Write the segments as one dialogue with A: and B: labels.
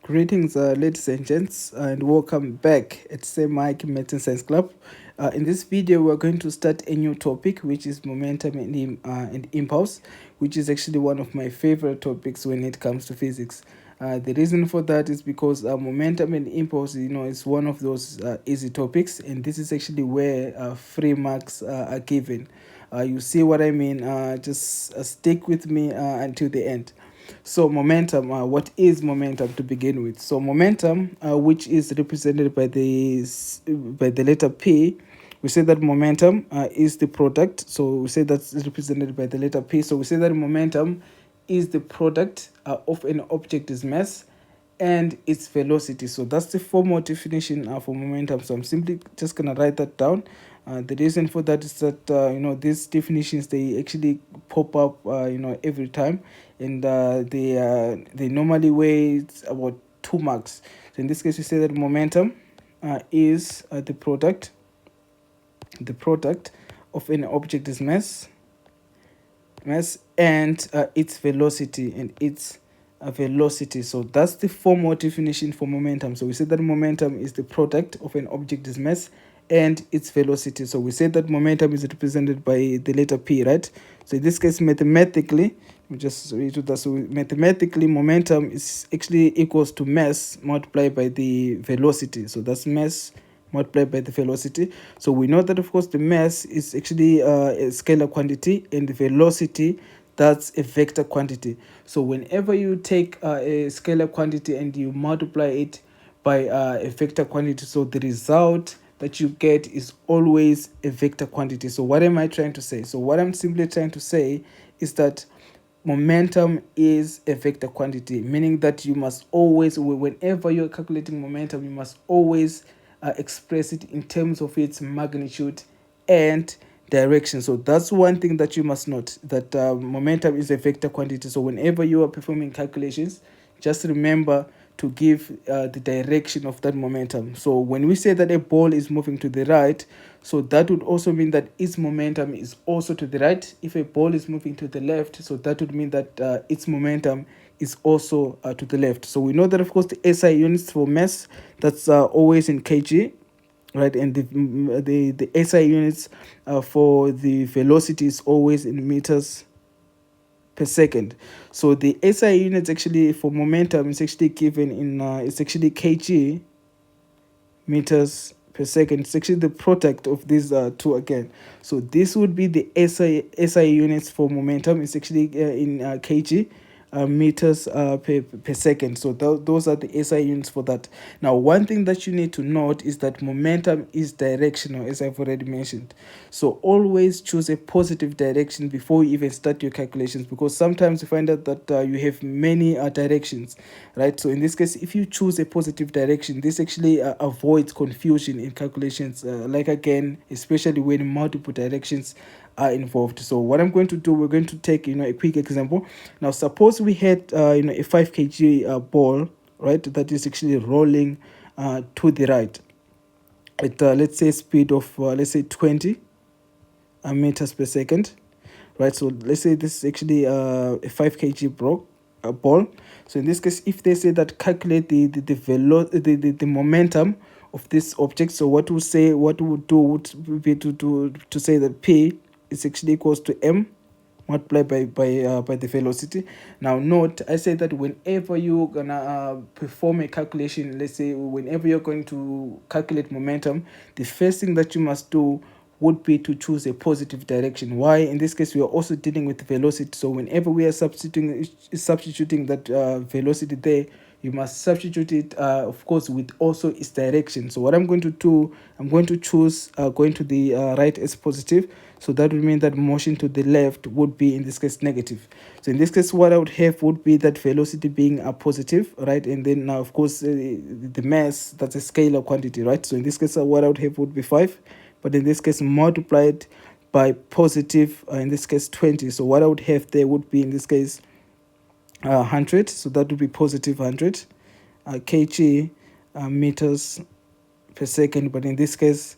A: Greetings, ladies and gents, and welcome back at Same Mike Metin Science Club. In this video, we're going to start a new topic, which is momentum and impulse, which is actually one of my favorite topics when it comes to physics. The reason for that is because momentum and impulse, is one of those easy topics, and this is actually where free marks are given. You see what I mean? Just stick with me until the end. So momentum, what is momentum to begin with? So momentum, which is represented by the letter P, we say that momentum is the product. So we say that's represented by the letter P. So we say that momentum is the product of an object's mass and its velocity. So that's the formal definition for momentum. So I'm simply just gonna write that down. The reason for that is that these definitions, they actually pop up every time, and they normally weigh about 2 marks. So in this case, we say that momentum is the product of an object's mass and its velocity. So that's the formal definition for momentum. So we say that momentum is the product of an object's mass and its velocity. So we say that momentum is represented by the letter P, right? So in this case, mathematically, we just read that. So mathematically, momentum is actually equals to mass multiplied by the velocity. So that's mass multiplied by the velocity. So we know that, of course, the mass is actually a scalar quantity, and the velocity, that's a vector quantity. So whenever you take a scalar quantity and you multiply it by a vector quantity, so the result that you get is always a vector quantity. So what am I trying to say? So what I'm simply trying to say is that momentum is a vector quantity, meaning that you must always, whenever you're calculating momentum, you must always express it in terms of its magnitude and direction. So that's one thing that you must note, that momentum is a vector quantity. So whenever you are performing calculations, just remember to give the direction of that momentum. So when we say that a ball is moving to the right, so that would also mean that its momentum is also to the right. If a ball is moving to the left, so that would mean that its momentum is also to the left. So we know that, of course, the SI units for mass, that's always in kg, right? And the SI units for the velocity is always in meters per second. So the SI units actually for momentum is actually given in it's actually kg meters per second. It's actually the product of these two again. So this would be the SI units for momentum. It's actually in kg meters per second. So those are the SI units for that. Now, one thing that you need to note is that momentum is directional, as I've already mentioned. So always choose a positive direction before you even start your calculations, because sometimes you find out that you have many directions, right? So in this case, if you choose a positive direction, this actually avoids confusion in calculations, like, again, especially when multiple directions are involved. So what I'm going to do, we're going to take a quick example. Now suppose we had a 5 kg ball, right, that is actually rolling to the right at let's say speed of let's say 20 meters per second, right? So let's say this is actually a 5 kg ball. So in this case, if they say that calculate the momentum of this object, so what we'll do would be to say that P is actually equals to M multiplied by the velocity. Now note, I say that whenever you're gonna perform a calculation, let's say whenever you're going to calculate momentum, the first thing that you must do would be to choose a positive direction. Why? In this case, we are also dealing with velocity. So whenever we are substituting that velocity there, you must substitute it, of course, with also its direction. So what I'm going to do, I'm going to choose going to the right as positive. So that would mean that motion to the left would be, in this case, negative. So in this case, what I would have would be that velocity being a positive, right? And then now, of course, the mass, that's a scalar quantity, right? So in this case, what I would have would be 5. But in this case, multiplied by positive, in this case, 20. So what I would have there would be, in this case, 100. So that would be positive 100 kg meters per second. But in this case,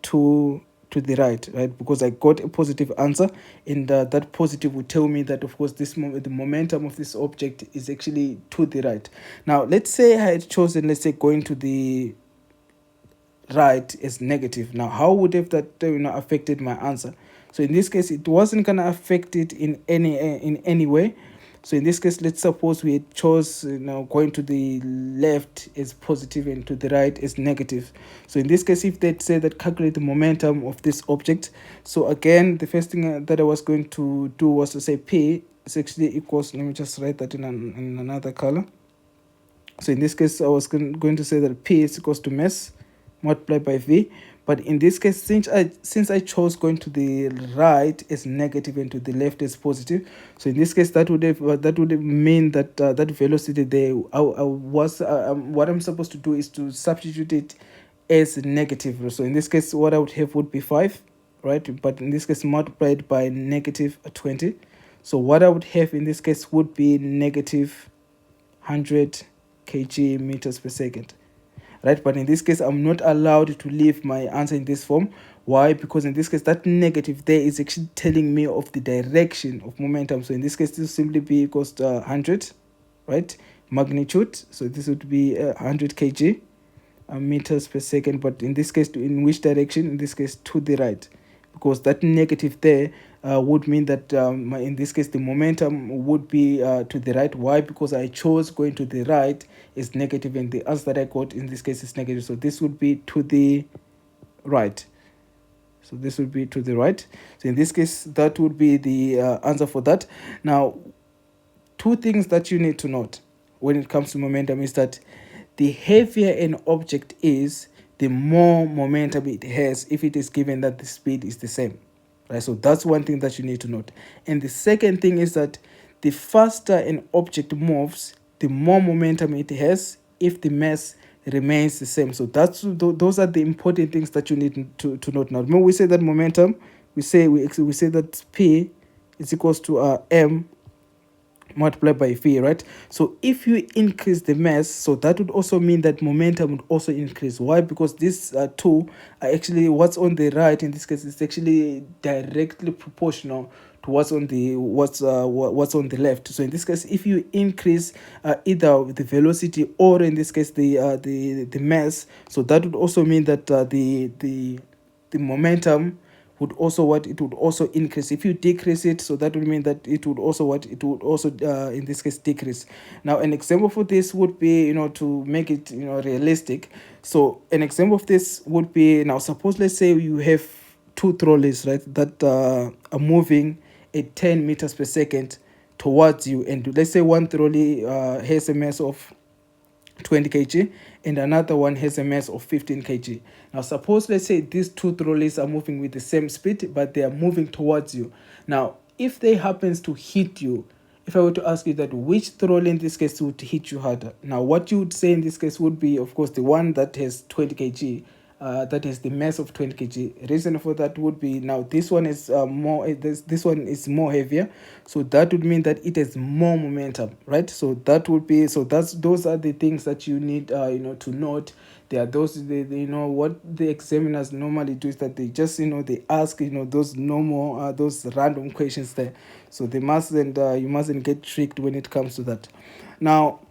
A: 2 to the right, right? Because I got a positive answer, and that positive would tell me that, of course, the momentum of this object is actually to the right. Now, let's say I had chosen, let's say, going to the right as negative. Now, how would have that affected my answer? So in this case, it wasn't gonna affect it in any way. So in this case, let's suppose we had chose going to the left as positive and to the right as negative. So in this case, if they'd say that calculate the momentum of this object, so again, the first thing that I was going to do was to say P is actually equals, let me just write that in another color. So in this case, I was going to say that P is equals to mass multiplied by V. But in this case, since I chose going to the right as negative and to the left as positive, so in this case that would mean that that velocity there, what I'm supposed to do is to substitute it as negative. So in this case, what I would have would be 5, right? But in this case, multiplied by negative 20. So what I would have in this case would be negative 100 kg meters per second, right? But in this case, I'm not allowed to leave my answer in this form. Why? Because in this case, that negative there is actually telling me of the direction of momentum. So in this case, this will simply be equals to 100, right? Magnitude. So this would be 100 kg meters per second. But in this case, in which direction? In this case, to the right, because that negative there would mean that in this case the momentum would be to the right. Why? Because I chose going to the right is negative, and the answer that I got in this case is negative. So this would be to the right. So this would be to the right. So in this case, that would be the answer for that. Now, two things that you need to note when it comes to momentum is that the heavier an object is, the more momentum it has if it is given that the speed is the same, right? So that's one thing that you need to note. And the second thing is that the faster an object moves, the more momentum it has if the mass remains the same. So those are the important things that you need to note. Now, remember we say that momentum, we say that P is equals to m multiplied by v, right? So if you increase the mass, so that would also mean that momentum would also increase. Why? Because these two are actually, what's on the right in this case is actually directly proportional to what's on the left. So in this case, if you increase either the velocity or in this case the mass, so that would also mean that the momentum would also it would also increase. If you decrease it, so that would mean that it would also in this case decrease. Now an example for this would be, to make it realistic. So an example of this would be, now suppose let's say you have two trolleys, right, that are moving at 10 meters per second towards you, and let's say one trolley has a mass of 20 kg and another one has a mass of 15 kg. Now suppose let's say these two trolleys are moving with the same speed, but they are moving towards you. Now if they happens to hit you, if I were to ask you that which trolley in this case would hit you harder, now what you would say in this case would be, of course, the one that has 20 kg, that is the mass of 20 kg. Reason for that would be, now this one is this one is more heavier, so that would mean that it has more momentum, right? So that would be, so those are the things that you need to note. There are those what the examiners normally do is that they just they ask those normal those random questions there. So they mustn't you mustn't get tricked when it comes to that. Now,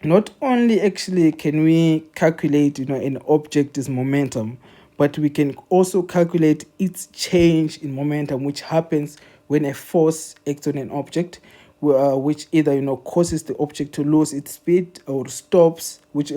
A: not only actually can we calculate an object's momentum, but we can also calculate its change in momentum, which happens when a force acts on an object, which either causes the object to lose its speed or stops, which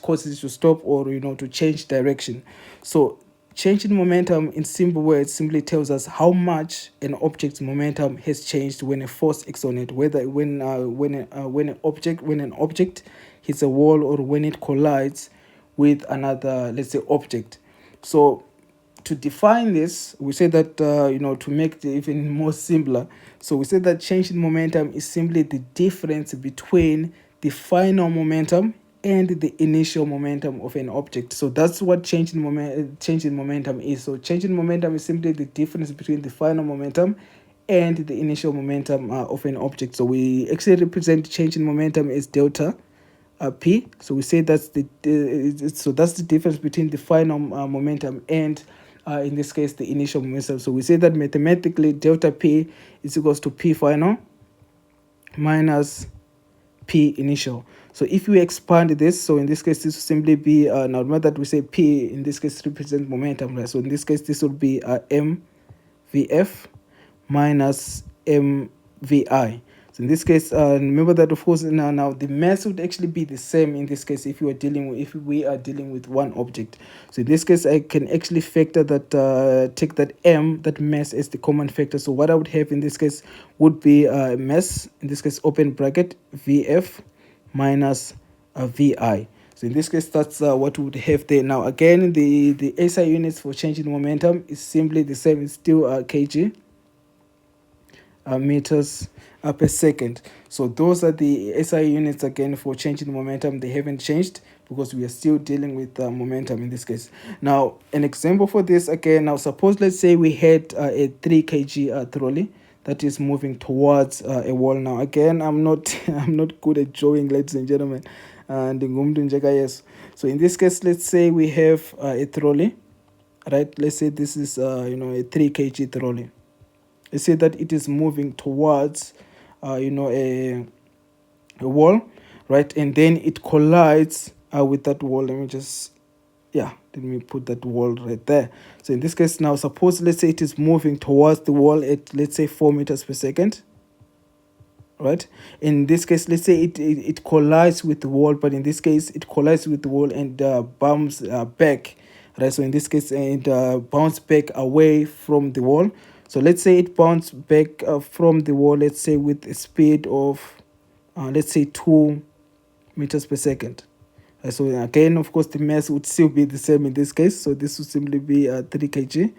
A: causes it to stop or to change direction. So change in momentum, in simple words, simply tells us how much an object's momentum has changed when a force acts on it, whether when an object hits a wall or when it collides with another, let's say, object. So to define this, we say that to make it even more simpler, so we say that change in momentum is simply the difference between the final momentum and the initial momentum of an object. So that's what change in momentum is. So change in momentum is simply the difference between the final momentum and the initial momentum of an object. So we actually represent change in momentum as delta p. So we say that's the difference between the final momentum and in this case the initial momentum. So we say that mathematically delta P is equals to P final minus P initial. So if we expand this, so in this case this will simply be now remember that we say P in this case represents momentum, right? So in this case this will be mvf minus mvi. So in this case, remember that of course now the mass would actually be the same in this case if we are dealing with one object. So in this case, I can actually factor that take that that mass as the common factor. So what I would have in this case would be mass, in this case open bracket vf minus vi. So in this case, that's what we would have there. Now again, the SI units for changing momentum is simply the same. It's still kg meters per second. So those are the SI units again for changing momentum. They haven't changed because we are still dealing with momentum in this case. Now an example for this again, now suppose let's say we had a 3 kg trolley that is moving towards a wall. Now again, I'm not good at drawing, ladies and gentlemen. So in this case, let's say we have a trolley, right? Let's say this is a 3 kg trolley. Let's say that it is moving towards a wall, right? And then it collides with that wall. Let me put that wall right there. So in this case, now suppose let's say it is moving towards the wall at, let's say, 4 meters per second, right? In this case, let's say it collides with the wall, but in this case it collides with the wall and bounces back, right? So in this case, it bounces back away from the wall. So let's say it bounces back from the wall, let's say with a speed of let's say 2 meters per second. So again, of course, the mass would still be the same in this case. So this would simply be 3 kg,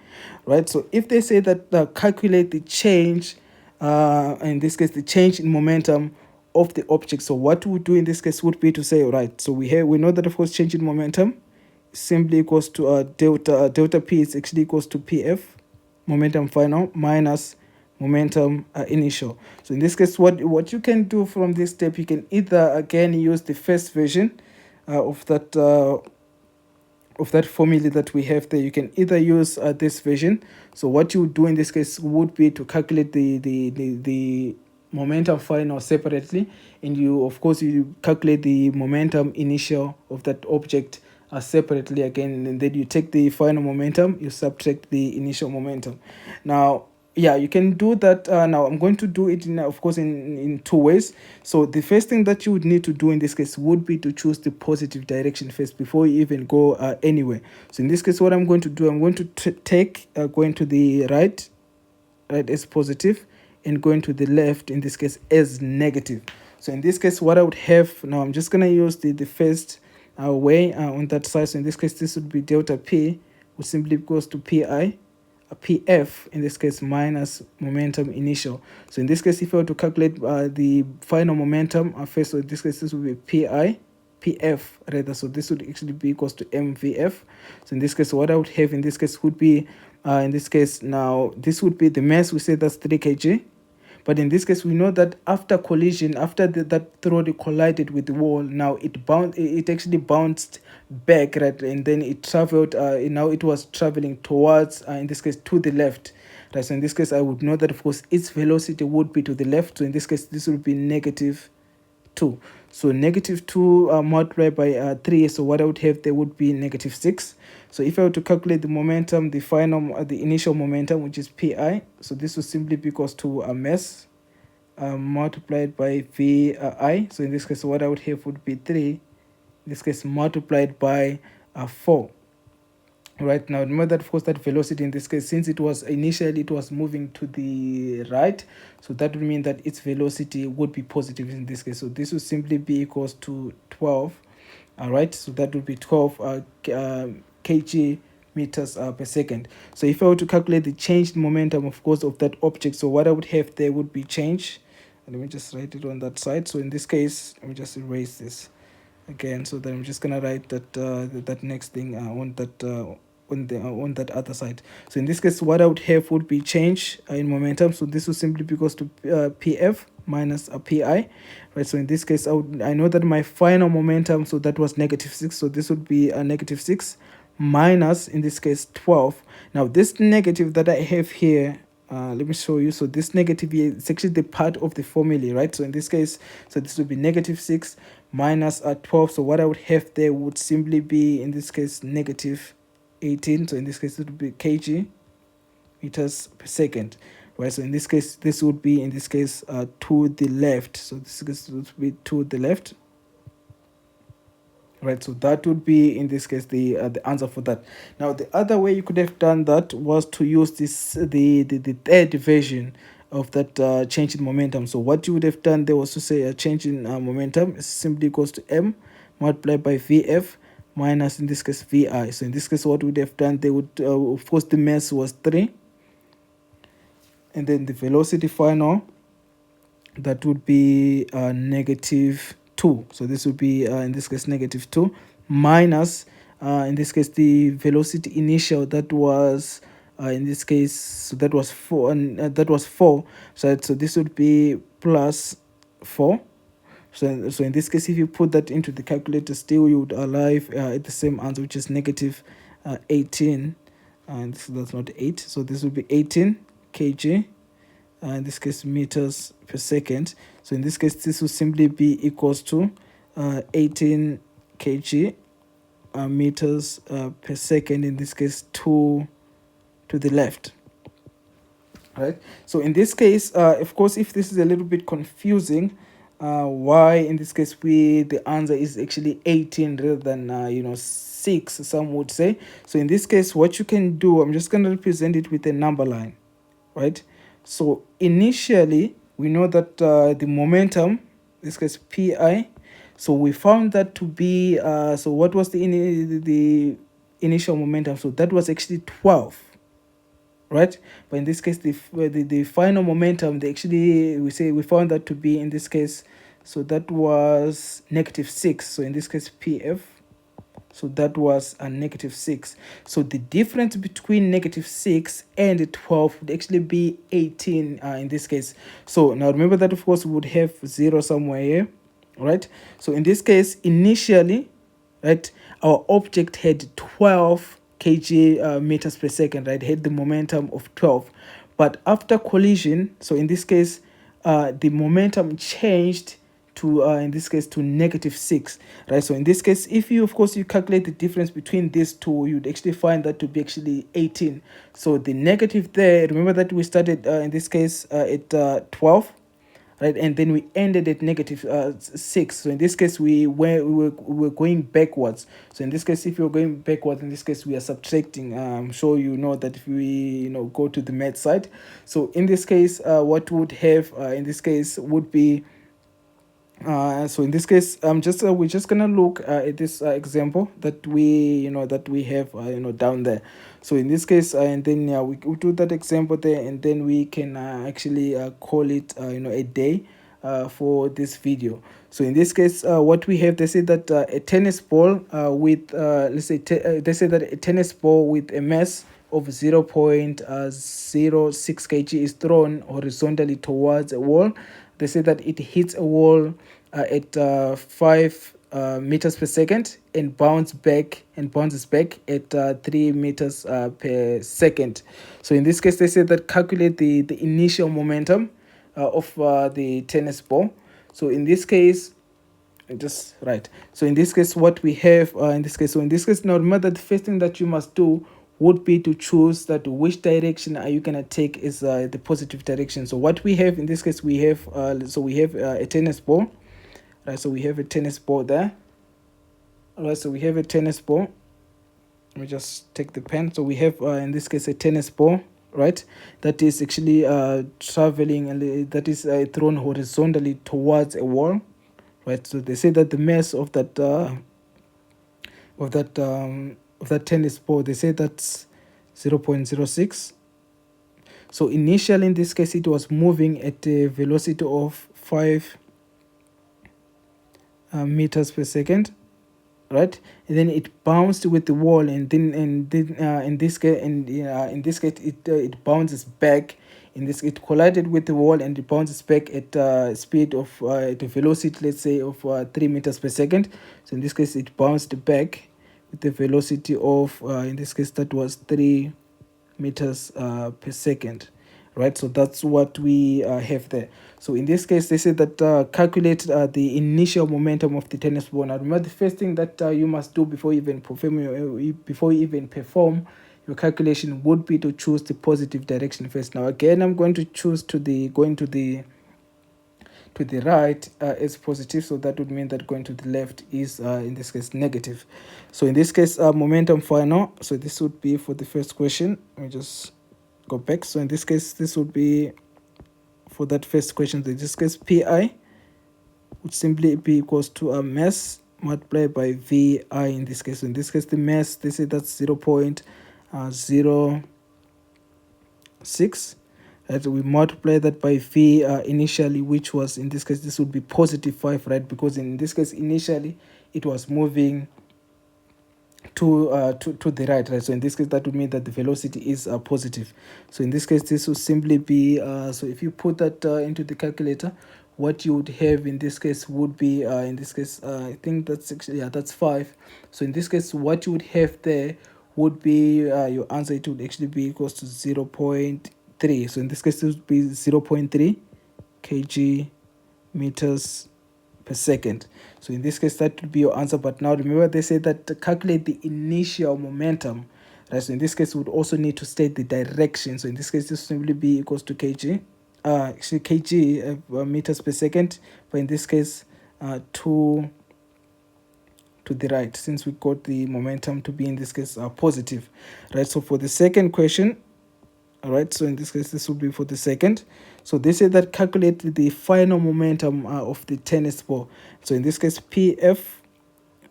A: right? So if they say that calculate the change, in this case, the change in momentum of the object. So what we would do in this case would be to say, all right, so we know that of course change in momentum simply equals to delta P is actually equals to PF, momentum final, minus momentum initial. So in this case, what you can do from this step, you can either again use the first version of that formula that we have there. You can either use this version. So what you would do in this case would be to calculate the momentum final separately, and you of course you calculate the momentum initial of that object separately again, and then you take the final momentum, you subtract the initial momentum. Now you can do that. Now I'm going to do it in 2 ways. So the first thing that you would need to do in this case would be to choose the positive direction first before you even go anywhere. So in this case, what I'm going to do, I'm going to take going to the right as positive, and going to the left in this case as negative. So in this case, what I would have now, I'm just going to use the first way on that side. So in this case, this would be delta P, which simply goes to Pi, PF in this case minus momentum initial. So in this case, if I were to calculate the final momentum first, so in this case this would be Pi PF rather, so this would actually be equals to MVF. So in this case, what I would have in this case would be in this case, now this would be the mass, we say that's 3 kg. But in this case, we know that after collision, after that trolley collided with the wall, now it actually bounced back, right? And then it traveled, now it was traveling towards, in this case, to the left. Right? So in this case, I would know that, of course, its velocity would be to the left. So in this case, this would be -2. So -2 multiplied by 3. So what I would have there would be -6. So if I were to calculate the momentum, the initial momentum, which is Pi, so this would simply be equals to a mass multiplied by Vi. So in this case, what I would have would be 3, in this case, multiplied by 4. Right, now remember that of course that velocity in this case, since it was moving to the right, so that would mean that its velocity would be positive in this case. So this would simply be equals to 12. All right, so that would be 12 kg meters per second. So if I were to calculate the changed momentum, of course, of that object, so what I would have there would be change. Let me just write it on that side. So in this case, let me just erase this again, so that I'm just gonna write that that next thing on that other side. So in this case, what I would have would be change in momentum. So this would simply be equals to PF minus a Pi, right? So in this case, I know that my final momentum, so that was -6. So this would be a -6 minus, in this case, 12. Now this negative that I have here, let me show you. So this negative here is actually the part of the formula, right? So in this case, so this would be negative 6 minus 12. So what I would have there would simply be, in this case, negative 18. So in this case, it would be kg meters per second, right? So in this case, this would be, in this case, to the left. So this would be to the left, right? So that would be, in this case, the answer for that. Now the other way you could have done that was to use this the third version of that change in momentum. So what you would have done there was to say a change in momentum is simply equals to m multiplied by vf minus, in this case, vi. So in this case, what would have done, they would of course the mass was 3, and then the velocity final, that would be negative 2. So this would be in this case negative 2 minus in this case the velocity initial, that was in this case, so that was 4, and that was 4. So this would be plus 4. So in this case, if you put that into the calculator, still you would arrive at the same answer, which is negative 18, and so that's not 8. So this would be 18 kg, in this case, meters per second. So in this case, this will simply be equals to 18 kg meters per second, in this case, to the left, right? So in this case, of course, if this is a little bit confusing, why in this case the answer is actually 18 rather than 6, some would say. So in this case, what you can do, I'm just going to represent it with a number line, right? So initially, we know that the momentum, in this case pi, so we found that to be, so what was the initial momentum? So that was actually 12, right? But in this case, the final momentum, we found that to be, in this case, so that was negative 6. So in this case, pf, so that was a negative 6. So the difference between negative 6 and 12 would actually be 18 in this case. So now remember that, of course, we would have 0 somewhere here, right? So in this case, initially, right, our object had 12 kg meters per second, right? Had the momentum of 12. But after collision, so in this case, the momentum changed to in this case to negative 6, right? So in this case, if you, of course, you calculate the difference between these two, you'd actually find that to be actually 18. So the negative there, remember that we started in this case at 12, right? And then we ended at negative 6. So in this case, we were going backwards. So in this case, if you're going backwards, in this case, we are subtracting. I'm sure you know that if we go to the math side. So in this case, what would have in this case would be, so in this case, we're just gonna look at this example that we have down there. So in this case, and then we do that example there, and then we can actually call it a day for this video. So in this case, what we have, they say that a tennis ball with let's say they say that a tennis ball with a mass of 0.06 kg is thrown horizontally towards a wall. They say that it hits a wall at 5 meters per second and bounces back at 3 meters per second. So in this case, they say that calculate the initial momentum of the tennis ball. So in this case, just right. So in this case, what we have in this case, now remember that the first thing that you must do would be to choose that which direction are you gonna take is the positive direction. So what we have in this case, we have a tennis ball, right? So we have a tennis ball there. All right, so we have a tennis ball. Let me just take the pen. So we have in this case a tennis ball, right? That is actually traveling, and that is thrown horizontally towards a wall, right? So they say that the mass of that tennis ball, they say that's 0.06. So initially, in this case, it was moving at a velocity of 5 meters per second, right? And then it bounced with the wall, and then in this case it bounces back. It collided with the wall, and it bounces back at speed of at a velocity, let's say, of 3 meters per second. So in this case, it bounced back with the velocity of in this case that was 3 meters per second, right? So that's what we have there. So in this case, they say that calculate the initial momentum of the tennis ball. Now remember, the first thing that you must do before you even perform your calculation would be to choose the positive direction first. Now again, I'm going to choose going to the right is positive, so that would mean that going to the left is in this case negative. So in this case, momentum final, so this would be for the first question. Let me just go back. So in this case, this would be for that first question. In this case, pi would simply be equals to a mass multiplied by vi in this case. So in this case, the mass, they say that's 0.06. Right, we multiply that by v initially, which was in this case, this would be positive 5, right? Because in this case, initially it was moving to the right? So in this case, that would mean that the velocity is positive. So in this case, this would simply be so if you put that into the calculator, what you would have in this case would be in this case, I think that's actually, yeah, that's 5. So in this case, what you would have there would be your answer. It would actually be equals to 0.3. So in this case, it would be 0.3 kg meters per second. So in this case, that would be your answer. But now remember, they say that to calculate the initial momentum, right? So in this case, we would also need to state the direction. So in this case, this will simply be equals to kg, actually kg meters per second, but in this case, to the right, since we got the momentum to be in this case positive, right? So for the second question, all right, so in this case, this will be for the second. So they say that calculate the final momentum of the tennis ball. So in this case, pf,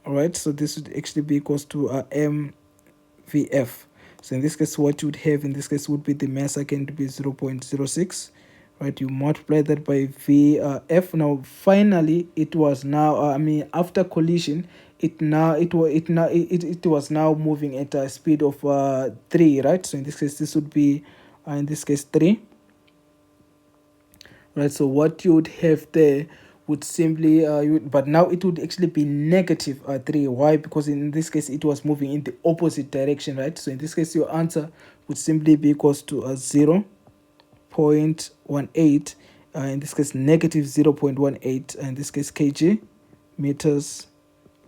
A: all right, so this would actually be equals to mvf. So in this case, what you would have in this case would be the mass again to be 0.06, right? You multiply that by vf. Now finally, it was now after collision, it was now moving at a speed of 3, right? So in this case, this would be in this case 3, right? So what you would have there would simply but now it would actually be negative 3. Why? Because in this case, it was moving in the opposite direction, right? So in this case, your answer would simply be equals to 0.18, in this case negative 0.18, in this case kg meters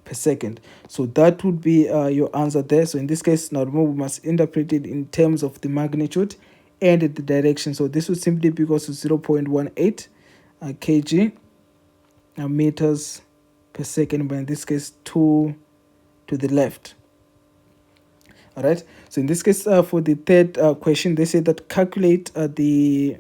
A: per second. So that would be your answer there. So in this case, now remember, we must interpret it in terms of the magnitude and the direction. So this would simply be equals to 0.18 kg meters per second, but in this case to the left. All right, so in this case, for the third question, they say that calculate the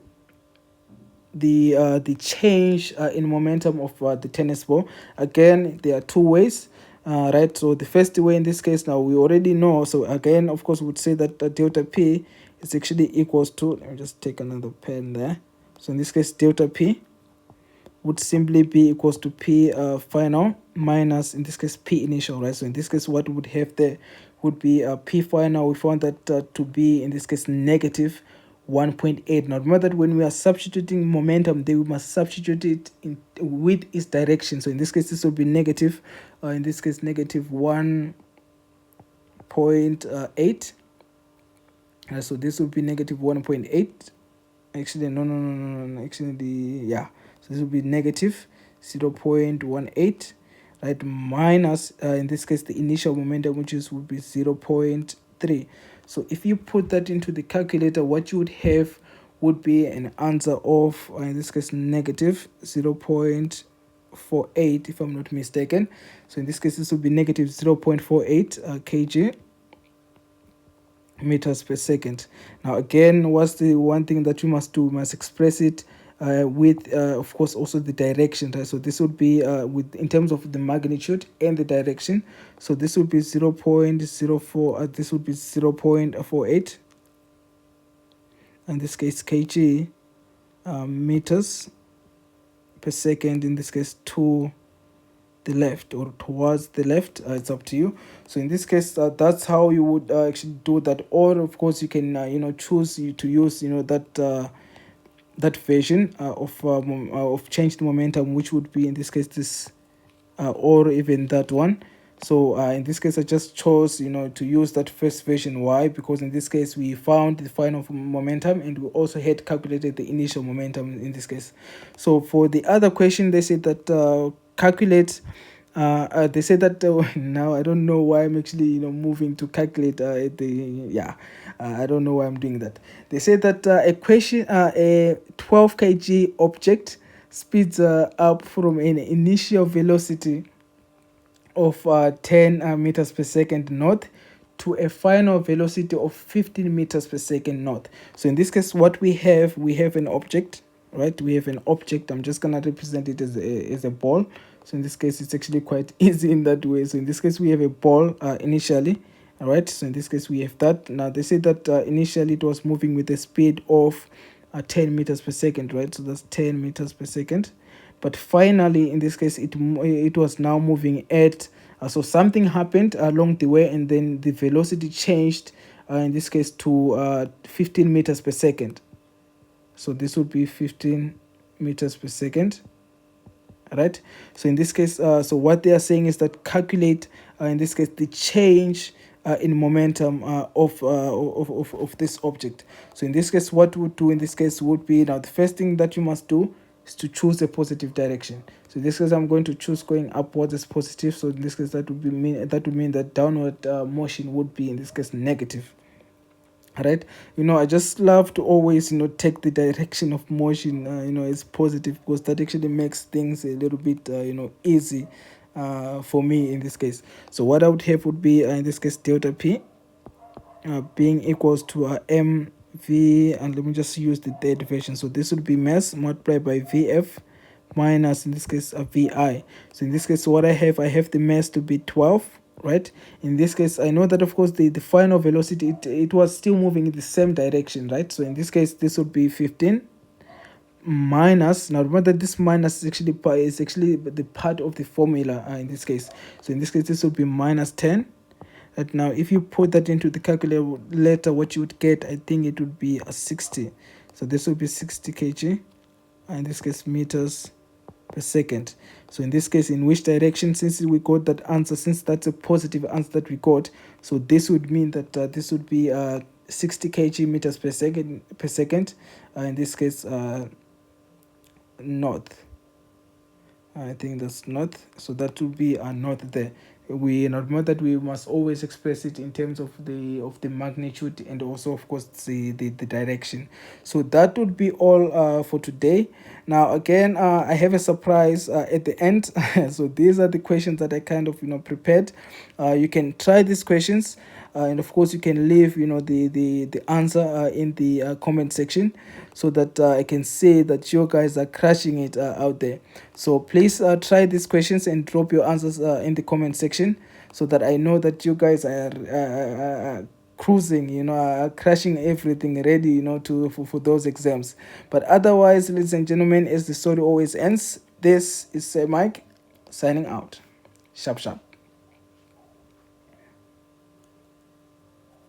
A: change in momentum of the tennis ball. Again, there are two ways, right? So the first way in this case, now we already know. So again, of course, we would say that delta p is actually equals to, let me just take another pen there. So in this case, delta p would simply be equals to p final minus, in this case, p initial, right? So in this case, what we would have there would be p final. We found that to be, in this case, negative 1.8. Now remember that when we are substituting momentum, then we must substitute it with its direction. So in this case, this will be negative, in this case, negative 1.8. So this will be negative 1.8. Actually, no. Actually, so this will be negative 0.18, right? Minus, in this case, the initial momentum, which would be 0.3. So if you put that into the calculator, what you would have would be an answer of, in this case, negative 0.48, if I'm not mistaken. So in this case, this would be negative 0.48 kg meters per second. Now again, what's the one thing that you must do? We must express it with of course also the direction, right? So this would be with in terms of the magnitude and the direction. So this would be 0.04, this would be 0.48, in this case kg meters per second, in this case to the left or towards the left. It's up to you. So in this case, that's how you would actually do that. Or of course, you can choose to use that version of changed momentum, which would be in this case this or even that one. So in this case, I just chose, to use that first version. Why? Because in this case, we found the final momentum, and we also had calculated the initial momentum in this case. So for the other question, they said that calculate. They said that now I don't know why I'm actually moving to calculate I don't know why I'm doing that. They said that a 12 kg object speeds up from an initial velocity of 10 meters per second north to a final velocity of 15 meters per second north. So in this case, what we have an object, right? We have an object. I'm just gonna represent it as a ball. So in this case, it's actually quite easy in that way. So in this case, we have a ball initially. All right. So in this case, we have that. Now they say that initially it was moving with a speed of 10 meters per second, right? So that's 10 meters per second. But finally, in this case, it was now moving at so something happened along the way, and then the velocity changed in this case to 15 meters per second. So this would be 15 meters per second, right? So in this case, so what they are saying is that calculate in this case the change in momentum of this object. So in this case, what would do in this case would be, now the first thing that you must do is to choose a positive direction. So in this case, I'm going to choose going upwards as positive. So in this case, that would mean that downward motion would be in this case negative. Right, I just love to always take the direction of motion as positive, because that actually makes things a little bit easy for me in this case. So what I would have would be in this case delta p being equals to mv, and let me just use the third version. So this would be mass multiplied by vf minus in this case vi. So in this case, what I have the mass to be 12, right? In this case, I know that of course the final velocity, it was still moving in the same direction, right? So in this case, this would be 15 minus, now remember that this minus is actually the part of the formula in this case. So in this case, this would be minus 10. And now if you put that into the calculator, what you would get, I think it would be a 60. So this would be 60 kg, in this case meters per second. So in this case, in which direction, since we got that answer, since that's a positive answer that we got, so this would mean that this would be 60 kg meters per second, in this case north. I think that's north, so that would be a north there. We remember that we must always express it in terms of the magnitude, and also of course the direction. So that would be all for today. Now again, I have a surprise at the end. So these are the questions that I kind of prepared. You can try these questions, and of course you can leave the answer in the comment section, so that I can see that you guys are crushing it out there. So please try these questions and drop your answers in the comment section, so that I know that you guys are cruising, are crushing everything, ready for those exams. But otherwise, ladies and gentlemen, as the story always ends, this is Sir Mike signing out. Sharp sharp.